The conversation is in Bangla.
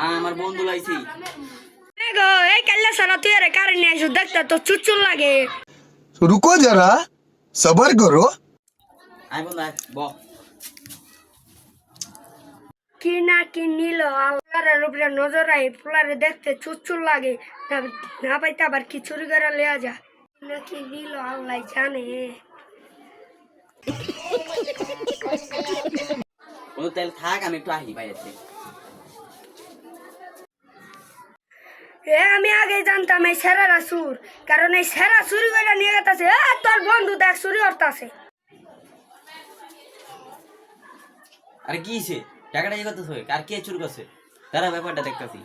আমার বন্ধু লাইছি গো এই কাল্লা সারা তুই আরে কারণ নিয়ে আসো দেখতে তো চুচুর লাগে। रुको जरा सबर करो। আই বন্ধু আয় ব কি না কি নিল আল্লাহর উপরে নজর রাখি ফুলারে দেখতে চুচুর লাগে না পাইতে আবার কি চুরি করে লিয়া যা নাকি নিল আল্লাহ জানে। বন্ধু তাহলে থাক আমি একটু আহি বাইরে আমি আগে জানতাম এই সেরারা সুর, কারণ এই সেরা চুরি করে নিয়ে গেছে তোর বন্ধু দেখ চুরি করতেছে। আরে কি হইছে টাকাটা ইয়ে করতেছ আর কে চুরি করছে তারা ব্যাপারটা দেখতেছি